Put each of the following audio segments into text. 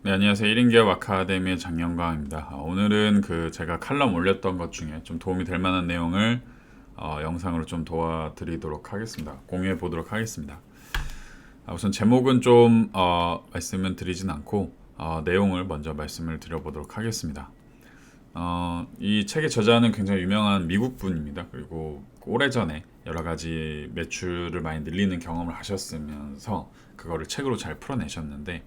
네, 안녕하세요. 1인 기업 아카데미의 장영광입니다. 오늘은 제가 칼럼 올렸던 것 중에 좀 도움이 될 만한 내용을 영상으로 좀 도와드리도록 하겠습니다. 공유해 보도록 하겠습니다. 우선 제목은 좀 말씀을 드리진 않고 내용을 먼저 말씀을 드려보도록 하겠습니다. 이 책의 저자는 굉장히 유명한 미국 분입니다. 그리고 오래전에 여러 가지 매출을 많이 늘리는 경험을 하셨으면서 그거를 책으로 잘 풀어내셨는데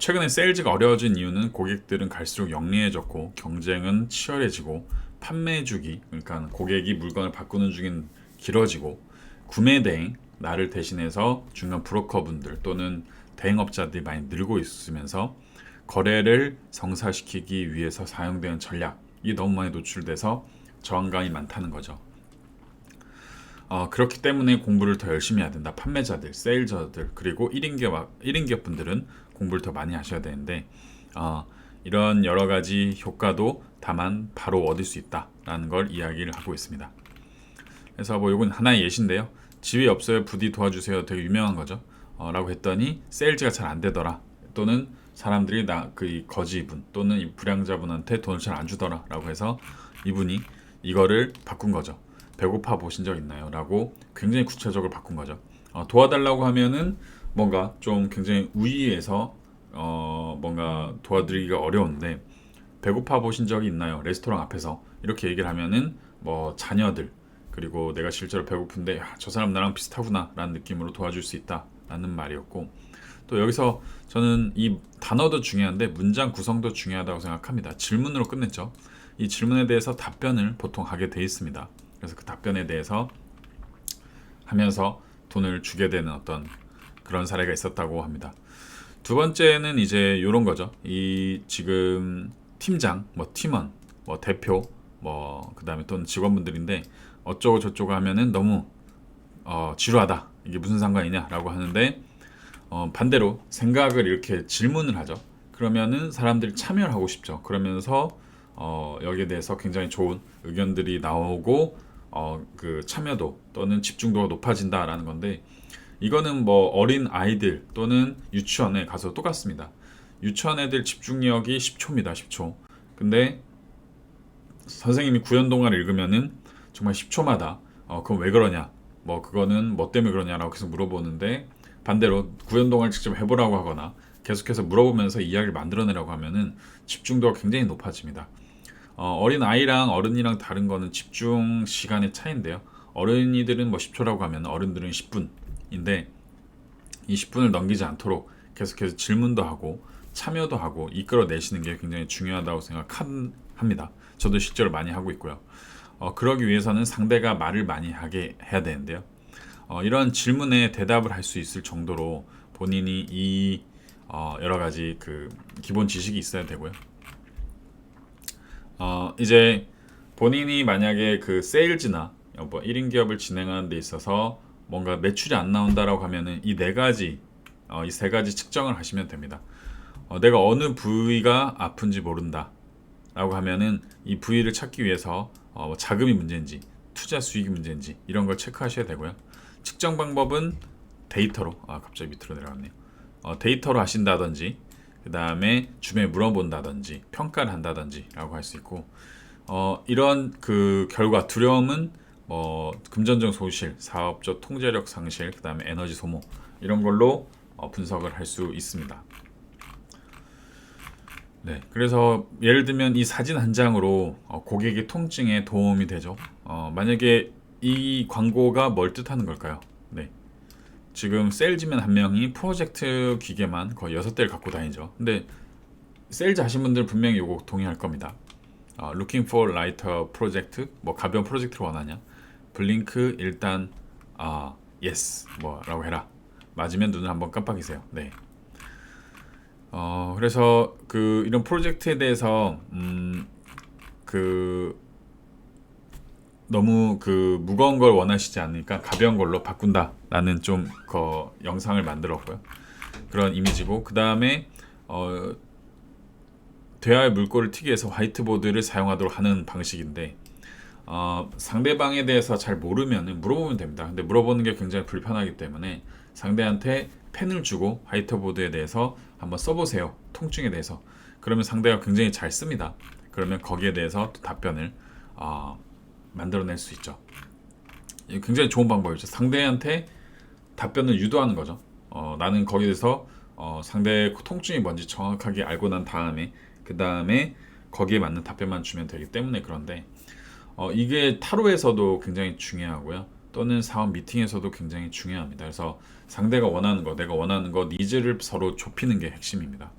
최근에 세일즈가 어려워진 이유는 고객들은 갈수록 영리해졌고 경쟁은 치열해지고 판매 주기, 그러니까 고객이 물건을 바꾸는 주기는 길어지고 구매 대행, 나를 대신해서 중간 브로커분들 또는 대행업자들이 많이 늘고 있으면서 거래를 성사시키기 위해서 사용되는 전략이 너무 많이 노출돼서 저항감이 많다는 거죠. 그렇기 때문에 공부를 더 열심히 해야 된다. 판매자들, 세일저들, 그리고 1인 기업 분들은 공부를 더 많이 하셔야 되는데 이런 여러 가지 효과도 다만 바로 얻을 수 있다라는 걸 이야기를 하고 있습니다. 그래서 뭐 이건 하나의 예시인데요. 지위 없어요, 부디 도와주세요. 되게 유명한 거죠. 라고 했더니 세일즈가 잘 안 되더라. 또는 사람들이 그 거지분 또는 이 불량자분한테 돈을 잘 안 주더라. 라고 해서 이분이 이거를 바꾼 거죠. 배고파 보신 적 있나요? 라고 굉장히 구체적으로 바꾼 거죠. 도와달라고 하면은 뭔가 좀 굉장히 우위에서 뭔가 도와드리기가 어려운데 배고파 보신 적이 있나요? 레스토랑 앞에서 이렇게 얘기를 하면은 뭐 자녀들 그리고 내가 실제로 배고픈데 저 사람 나랑 비슷하구나 라는 느낌으로 도와줄 수 있다 라는 말이었고, 또 여기서 저는 이 단어도 중요한데 문장 구성도 중요하다고 생각합니다. 질문으로 끝냈죠. 이 질문에 대해서 답변을 보통 하게 돼 있습니다. 그래서 그 답변에 대해서 하면서 돈을 주게 되는 어떤 그런 사례가 있었다고 합니다. 두 번째는 이제 이런 거죠. 이 지금 팀장, 뭐 팀원, 뭐 대표, 뭐 그다음에 또는 직원분들인데 어쩌고 저쩌고 하면은 너무 지루하다. 이게 무슨 상관이냐라고 하는데 반대로 생각을 이렇게 질문을 하죠. 그러면은 사람들이 참여를 하고 싶죠. 그러면서 여기에 대해서 굉장히 좋은 의견들이 나오고 그 참여도 또는 집중도가 높아진다라는 건데, 이거는 뭐 어린 아이들 또는 유치원에 가서 똑같습니다. 유치원 애들 집중력이 10초입니다. 10초. 근데 선생님이 구연동화를 읽으면은 정말 10초마다 그건 왜 그러냐, 뭐 그거는 뭐 때문에 그러냐라고 계속 물어보는데, 반대로 구연동화를 직접 해보라고 하거나 계속해서 물어보면서 이야기를 만들어내라고 하면은 집중도가 굉장히 높아집니다. 어린 아이랑 어른이랑 다른 거는 집중 시간의 차이인데요. 어린이들은 뭐 10초라고 하면 어른들은 10분인데 이 10분을 넘기지 않도록 계속해서 질문도 하고 참여도 하고 이끌어내시는 게 굉장히 중요하다고 생각합니다. 저도 실제로 많이 하고 있고요. 그러기 위해서는 상대가 말을 많이 하게 해야 되는데요. 이런 질문에 대답을 할 수 있을 정도로 본인이 이 여러 가지 그 기본 지식이 있어야 되고요. 이제 본인이 만약에 그 세일즈나 뭐 1인 기업을 진행하는 데 있어서 뭔가 매출이 안 나온다라고 하면은 이 네 가지, 이 세 가지 측정을 하시면 됩니다. 내가 어느 부위가 아픈지 모른다 라고 하면은 이 부위를 찾기 위해서 뭐 자금이 문제인지 투자 수익이 문제인지 이런 걸 체크하셔야 되고요. 측정 방법은 데이터로, 갑자기 밑으로 내려갔네요. 데이터로 하신다든지 그 다음에 주변에 물어본다든지 평가를 한다든지 라고 할 수 있고, 이런 그 결과 두려움은 금전적 손실, 사업적 통제력 상실, 그 다음에 에너지 소모 이런 걸로 분석을 할 수 있습니다. 네, 그래서 예를 들면 이 사진 한 장으로 고객의 통증에 도움이 되죠. 만약에 이 광고가 뭘 뜻하는 걸까요? 네, 지금 세일즈맨 한 명이 프로젝트 기계만 거의 6대를 갖고 다니죠. 근데 세일즈 하신 분들 분명히 이거 동의할 겁니다. Looking for lighter project, 뭐 가벼운 프로젝트를 원하냐? 블링크 일단 yes 뭐라고 해라. 맞으면 눈을 한번 깜빡이세요. 네. 그래서 그 이런 프로젝트에 대해서 그 너무 그 무거운 걸 원하시지 않으니까 가벼운 걸로 바꾼다라는 좀 영상을 만들었고요. 그런 이미지고, 그 다음에 대화의 물꼬를 트기 위해서 화이트보드를 사용하도록 하는 방식인데, 상대방에 대해서 잘 모르면 물어보면 됩니다. 근데 물어보는 게 굉장히 불편하기 때문에 상대한테 펜을 주고 화이트보드에 대해서 한번 써보세요. 통증에 대해서. 그러면 상대가 굉장히 잘 씁니다. 그러면 거기에 대해서 또 답변을 만들어낼 수 있죠. 이게 굉장히 좋은 방법이죠. 상대한테 답변을 유도하는 거죠. 나는 거기에서 상대의 통증이 뭔지 정확하게 알고 난 다음에 그 다음에 거기에 맞는 답변만 주면 되기 때문에. 그런데 이게 타로에서도 굉장히 중요하고요. 또는 사업 미팅에서도 굉장히 중요합니다. 그래서 상대가 원하는 거, 내가 원하는 거, 니즈를 서로 좁히는 게 핵심입니다.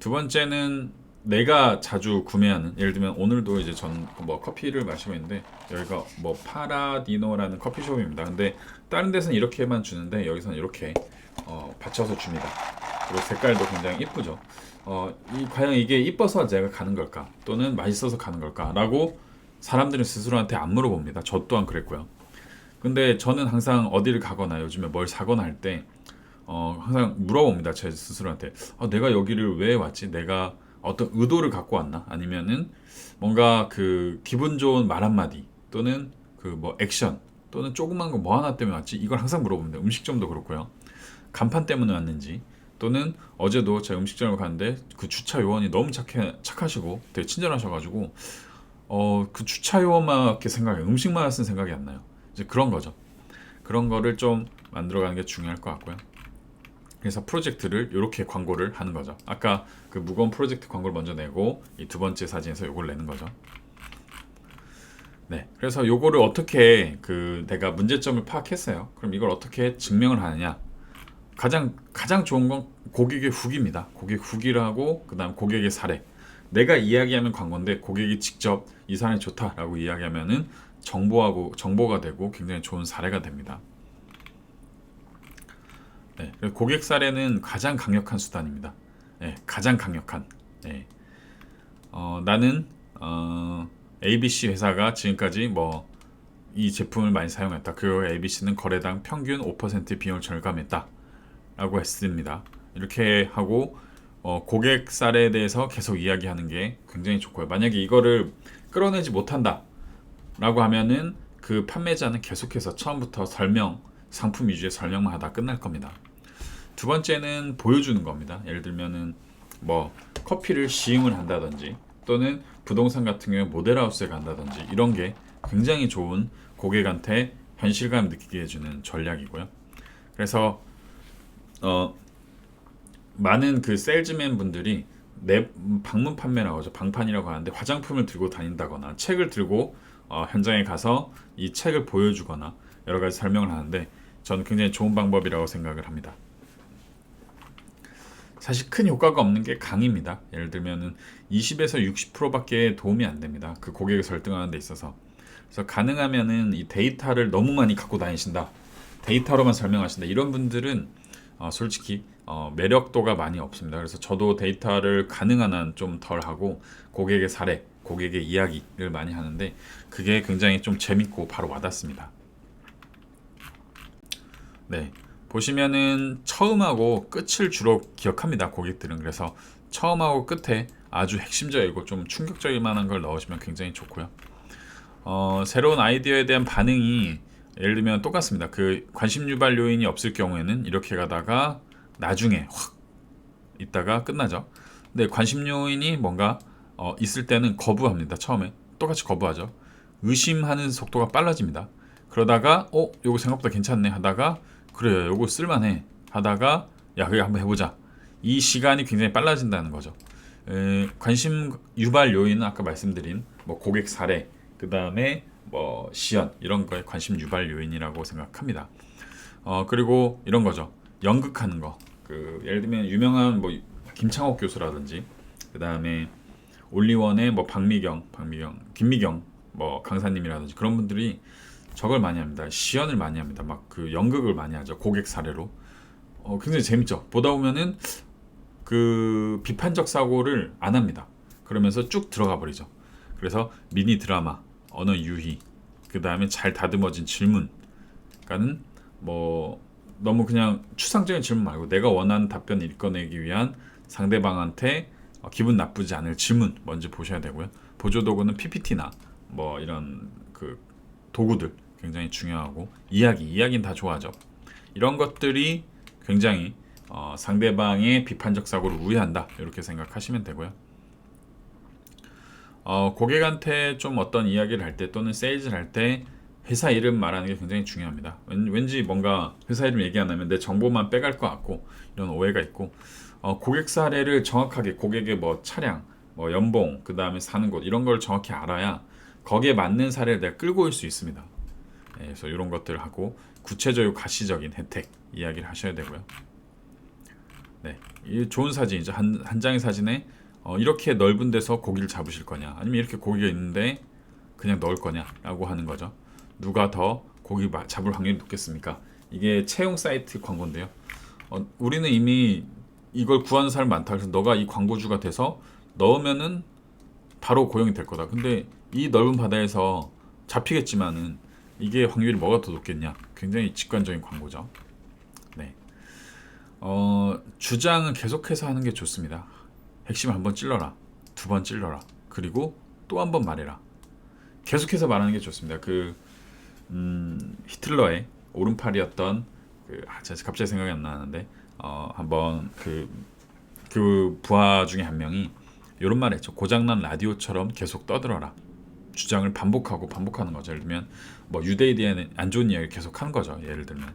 두 번째는 내가 자주 구매하는, 예를 들면 오늘도 이제 전 뭐 커피를 마시고 있는데 여기가 뭐 파라디노라는 커피숍입니다. 근데 다른 데서는 이렇게만 주는데 여기서는 이렇게 받쳐서 줍니다. 그리고 색깔도 굉장히 이쁘죠. 과연 이게 이뻐서 제가 가는 걸까? 또는 맛있어서 가는 걸까? 라고 사람들은 스스로한테 안 물어봅니다. 저 또한 그랬고요. 근데 저는 항상 어디를 가거나 요즘에 뭘 사거나 할 때 항상 물어봅니다. 제 스스로한테. 내가 여기를 왜 왔지? 내가 어떤 의도를 갖고 왔나? 아니면은 뭔가 그 기분 좋은 말 한마디 또는 그 뭐 액션 또는 조그만 거 뭐 하나 때문에 왔지? 이걸 항상 물어봅니다. 음식점도 그렇고요. 간판 때문에 왔는지 또는 어제도 제가 음식점을 갔는데 그 주차 요원이 너무 착하시고 되게 친절하셔가지고 그 주차 요원만밖에 생각이, 음식만 왔을 생각이 안 나요. 이제 그런 거죠. 그런 거를 좀 만들어가는 게 중요할 것 같고요. 그래서 프로젝트를 이렇게 광고를 하는 거죠. 아까 그 무거운 프로젝트 광고를 먼저 내고 이 두 번째 사진에서 요걸 내는 거죠. 네, 그래서 요거를 어떻게 내가 문제점을 파악했어요. 그럼 이걸 어떻게 증명을 하느냐? 가장 좋은 건 고객의 후기입니다. 고객 후기라고 그다음 고객의 사례. 내가 이야기하는 광고인데 고객이 직접 이 사람이 좋다라고 이야기하면은 정보가 되고 굉장히 좋은 사례가 됩니다. 네, 고객 사례는 가장 강력한 수단입니다. 네, 가장 강력한. 네. 나는 ABC 회사가 지금까지 뭐 이 제품을 많이 사용했다. 그 ABC는 거래당 평균 5% 비용을 절감했다. 라고 했습니다. 이렇게 하고 고객 사례에 대해서 계속 이야기하는 게 굉장히 좋고요. 만약에 이거를 끌어내지 못한다 라고 하면은 그 판매자는 계속해서 처음부터 상품 위주의 설명만 하다 끝날 겁니다. 두 번째는 보여주는 겁니다. 예를 들면은 뭐 커피를 시음을 한다든지 또는 부동산 같은 경우에 모델하우스에 간다든지 이런 게 굉장히 좋은 고객한테 현실감 느끼게 해주는 전략이고요. 그래서 많은 그 세일즈맨 분들이 방문 판매라고 하죠. 방판이라고 하는데 화장품을 들고 다닌다거나 책을 들고 현장에 가서 이 책을 보여주거나 여러 가지 설명을 하는데 저는 굉장히 좋은 방법이라고 생각을 합니다. 사실 큰 효과가 없는 게 강의입니다. 예를 들면은 20에서 60%밖에 도움이 안 됩니다. 그 고객을 설득하는 데 있어서. 그래서 가능하면은 이 데이터를 너무 많이 갖고 다니신다. 데이터로만 설명하신다. 이런 분들은 솔직히 매력도가 많이 없습니다. 그래서 저도 데이터를 가능한 한 좀 덜 하고 고객의 사례, 고객의 이야기를 많이 하는데 그게 굉장히 좀 재밌고 바로 와닿습니다. 네. 보시면은 처음하고 끝을 주로 기억합니다. 고객들은. 그래서 처음하고 끝에 아주 핵심적이고 좀 충격적일 만한 걸 넣으시면 굉장히 좋고요. 새로운 아이디어에 대한 반응이 예를 들면 똑같습니다. 그 관심 유발 요인이 없을 경우에는 이렇게 가다가 나중에 확 있다가 끝나죠. 근데 관심 요인이 뭔가 있을 때는 거부합니다. 처음에 똑같이 거부하죠. 의심하는 속도가 빨라집니다. 그러다가 요거 생각보다 괜찮네 하다가 그래 요거 쓸만해 하다가 야 그래 한번 해보자. 이 시간이 굉장히 빨라진다는 거죠. 관심 유발 요인은 아까 말씀드린 뭐 고객 사례 그 다음에 뭐 시연 이런 거에 관심 유발 요인이라고 생각합니다. 그리고 이런 거죠. 연극하는 거. 예를 들면 유명한 뭐 김창옥 교수라든지 그 다음에 올리원의 뭐 김미경 뭐 강사님이라든지 그런 분들이 저걸 많이 합니다. 시연을 많이 합니다. 막 그 연극을 많이 하죠. 고객 사례로. 굉장히 재밌죠. 보다 보면은 그 비판적 사고를 안 합니다. 그러면서 쭉 들어가 버리죠. 그래서 미니 드라마, 언어 유희, 그 다음에 잘 다듬어진 질문. 그러니까는 뭐 너무 그냥 추상적인 질문 말고 내가 원하는 답변을 읽어내기 위한 상대방한테 기분 나쁘지 않을 질문 먼저 보셔야 되고요. 보조 도구는 PPT나 뭐 이런 그 도구들 굉장히 중요하고 이야기는 다 좋아하죠. 이런 것들이 굉장히 상대방의 비판적 사고를 우회한다 이렇게 생각하시면 되고요. 고객한테 좀 어떤 이야기를 할 때 또는 세일즈를 할 때 회사 이름 말하는 게 굉장히 중요합니다. 왠지 뭔가 회사 이름 얘기 안 하면 내 정보만 빼갈 것 같고 이런 오해가 있고, 고객 사례를 정확하게 고객의 뭐 차량, 뭐 연봉, 그 다음에 사는 곳 이런 걸 정확히 알아야 거기에 맞는 사례를 내가 끌고 올 수 있습니다. 그래서 이런 것들을 하고 구체적이고 가시적인 혜택 이야기를 하셔야 되고요. 네, 이 좋은 사진이죠. 한 장의 사진에 이렇게 넓은 데서 고기를 잡으실 거냐, 아니면 이렇게 고기가 있는데 그냥 넣을 거냐라고 하는 거죠. 누가 더 고기 잡을 확률이 높겠습니까? 이게 채용 사이트 광고인데요. 우리는 이미 이걸 구하는 사람 많다. 그래서 너가 이 광고주가 돼서 넣으면은 바로 고용이 될 거다. 근데 이 넓은 바다에서 잡히겠지만은 이게 확률이 뭐가 더 높겠냐? 굉장히 직관적인 광고죠. 네. 주장은 계속해서 하는 게 좋습니다. 핵심을 한번 찔러라, 두 번 찔러라, 그리고 또 한 번 말해라. 계속해서 말하는 게 좋습니다. 히틀러의 오른팔이었던 갑자기 생각이 안 나는데 한번 그 부하 중에 한 명이 이런 말 했죠. 고장난 라디오처럼 계속 떠들어라. 주장을 반복하는 거죠. 예를 들면 뭐 유대에 대한 안 좋은 이야기를 계속 하는 거죠. 예를 들면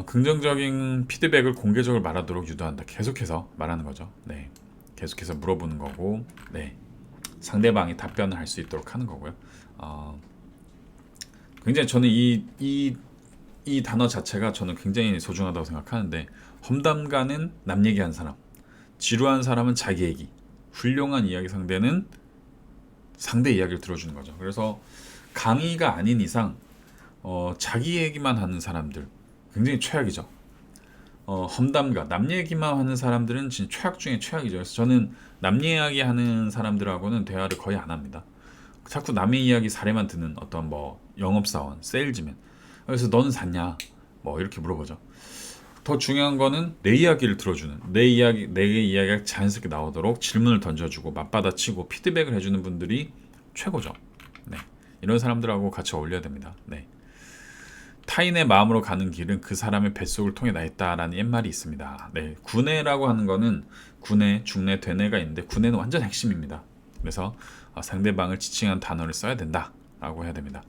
긍정적인 피드백을 공개적으로 말하도록 유도한다. 계속해서 말하는 거죠. 네, 계속해서 물어보는 거고, 네, 상대방이 답변을 할 수 있도록 하는 거고요. 굉장히 저는 이 단어 자체가 저는 굉장히 소중하다고 생각하는데, 험담가는 남 얘기한 사람, 지루한 사람은 자기 얘기, 훌륭한 이야기 상대는 상대 이야기를 들어주는 거죠. 그래서 강의가 아닌 이상 자기 얘기만 하는 사람들 굉장히 최악이죠. 험담가, 남 얘기만 하는 사람들은 진짜 최악 중에 최악이죠. 그래서 저는 남 이야기 하는 사람들하고는 대화를 거의 안 합니다. 자꾸 남의 이야기 사례만 듣는 어떤 뭐 영업사원, 세일즈맨. 그래서 너는 샀냐? 뭐 이렇게 물어보죠. 더 중요한 거는 내 이야기를 들어주는, 내 이야기가 자연스럽게 나오도록 질문을 던져주고 맞받아치고 피드백을 해주는 분들이 최고죠. 네, 이런 사람들하고 같이 어울려야 됩니다. 네. 타인의 마음으로 가는 길은 그 사람의 뱃속을 통해 나 있다라는 옛말이 있습니다. 네, 구내라고 하는 거는 구내, 중내, 되내가 있는데 구내는 완전 핵심입니다. 그래서 상대방을 지칭한 단어를 써야 된다라고 해야 됩니다.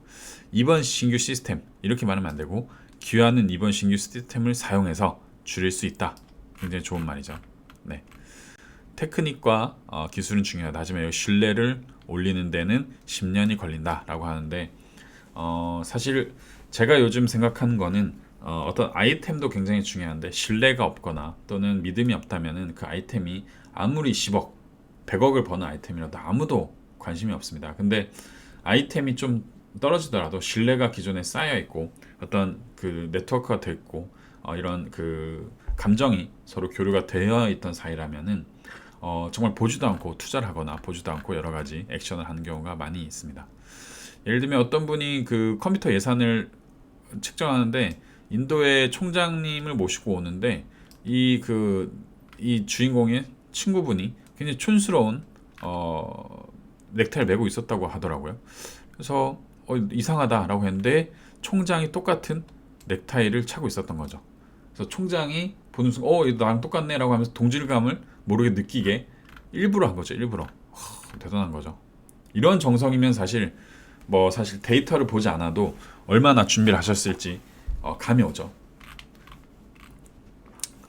이번 신규 시스템 이렇게 말하면 안 되고, 귀하는 이번 신규 시스템을 사용해서 줄일 수 있다. 굉장히 좋은 말이죠. 네. 테크닉과 기술은 중요하다. 하지만 신뢰를 올리는 데는 10년이 걸린다라고 하는데, 사실 제가 요즘 생각하는 거는 어떤 아이템도 굉장히 중요한데 신뢰가 없거나 또는 믿음이 없다면은 그 아이템이 아무리 10억, 100억을 버는 아이템이라도 아무도 관심이 없습니다. 근데 아이템이 좀 떨어지더라도 신뢰가 기존에 쌓여 있고 어떤 그 네트워크가 돼 있고 이런 그 감정이 서로 교류가 되어 있던 사이라면은 정말 보지도 않고 투자를 하거나 보지도 않고 여러 가지 액션을 하는 경우가 많이 있습니다. 예를 들면 어떤 분이 그 컴퓨터 예산을 측정하는데 인도의 총장님을 모시고 오는데 이 주인공의 친구분이 굉장히 촌스러운 넥타이를 메고 있었다고 하더라고요. 그래서 이상하다라고 했는데 총장이 똑같은 넥타이를 차고 있었던 거죠. 그래서 총장이 보는 순간 얘 나랑 똑같네라고 하면서 동질감을 모르게 느끼게 일부러 한 거죠. 일부러. 대단한 거죠. 이런 정성이면 사실 데이터를 보지 않아도 얼마나 준비를 하셨을지 감이 오죠.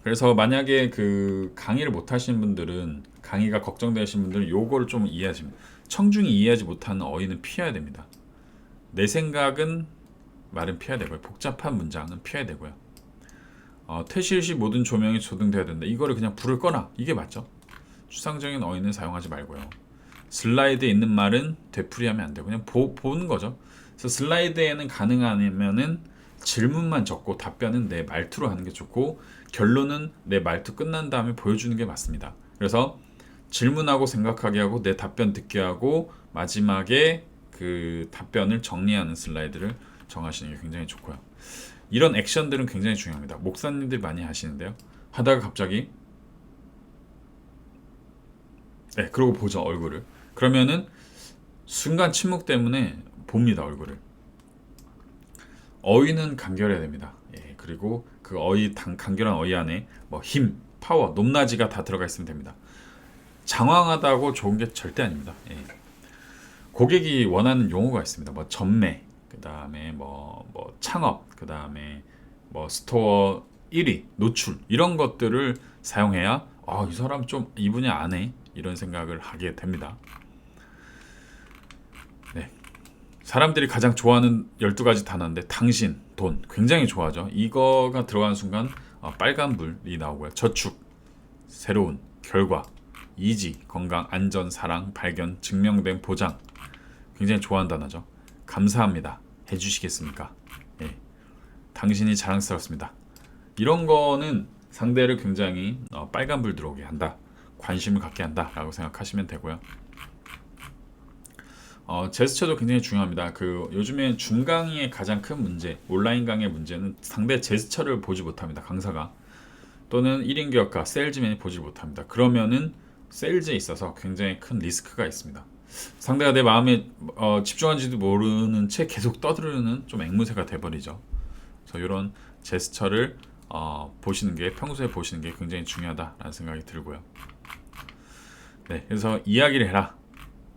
그래서 만약에 그 강의를 못 하시는 분들은, 강의가 걱정되시는 분들은 요거를 좀 이해하시면, 청중이 이해하지 못하는 어휘는 피해야 됩니다. 내 생각은 말은 피해야 되고요. 복잡한 문장은 피해야 되고요. 퇴실 시 모든 조명이 조등돼야 된다. 이거를 그냥 불을 꺼라. 이게 맞죠? 추상적인 어휘는 사용하지 말고요. 슬라이드에 있는 말은 되풀이하면 안 되고 그냥 보는 거죠. 그래서 슬라이드에는 가능하면은 질문만 적고 답변은 내 말투로 하는 게 좋고, 결론은 내 말투 끝난 다음에 보여주는 게 맞습니다. 그래서 질문하고 생각하게 하고 내 답변 듣게 하고 마지막에 그 답변을 정리하는 슬라이드를 정하시는 게 굉장히 좋고요. 이런 액션들은 굉장히 중요합니다. 목사님들이 많이 하시는데요. 하다가 갑자기 그러고 보죠, 얼굴을. 그러면은 순간 침묵 때문에 봅니다, 얼굴을. 어휘는 간결해야 됩니다. 예, 그리고 그 간결한 어휘 안에 뭐 힘, 파워, 높낮이가 다 들어가 있으면 됩니다. 장황하다고 좋은 게 절대 아닙니다. 예. 고객이 원하는 용어가 있습니다. 뭐 전매, 그 다음에 뭐 창업, 그 다음에 뭐 스토어 1위, 노출 이런 것들을 사용해야 이 사람 좀 이 분야 안 해 이런 생각을 하게 됩니다. 네. 사람들이 가장 좋아하는 12가지 단어인데 당신, 돈 굉장히 좋아하죠. 이거가 들어가는 순간 빨간불이 나오고요. 저축, 새로운, 결과, 이지, 건강, 안전, 사랑, 발견, 증명된 보장 굉장히 좋아하는 단어죠. 감사합니다. 해주시겠습니까? 예. 당신이 자랑스럽습니다. 이런 거는 상대를 굉장히 빨간불 들어오게 한다. 관심을 갖게 한다 라고 생각하시면 되고요. 제스처도 굉장히 중요합니다. 요즘에 줌 강의의 가장 큰 문제, 온라인 강의의 문제는 상대 제스처를 보지 못합니다. 강사가 또는 1인 기업가, 세일즈맨이 보지 못합니다. 그러면은 세일즈에 있어서 굉장히 큰 리스크가 있습니다. 상대가 내 마음에 집중한지도 모르는 채 계속 떠드르는 좀 앵무새가 돼버리죠. 그래서 이런 제스처를 보시는 게 평소에 보시는 게 굉장히 중요하다라는 생각이 들고요. 네, 그래서 이야기를 해라,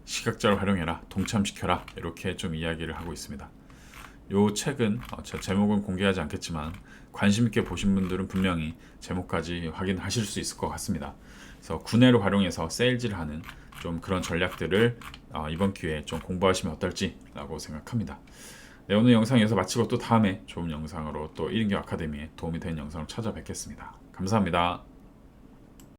시각자를 활용해라, 동참시켜라 이렇게 좀 이야기를 하고 있습니다. 이 책은 제 제목은 공개하지 않겠지만 관심 있게 보신 분들은 분명히 제목까지 확인하실 수 있을 것 같습니다. 그래서 구내를 활용해서 세일즈를 하는 좀 그런 전략들을 이번 기회에 좀 공부하시면 어떨지라고 생각합니다. 네, 오늘 영상 여기서 마치고 또 다음에 좋은 영상으로 또 1인기 아카데미에 도움이 되는 영상을 찾아뵙겠습니다. 감사합니다.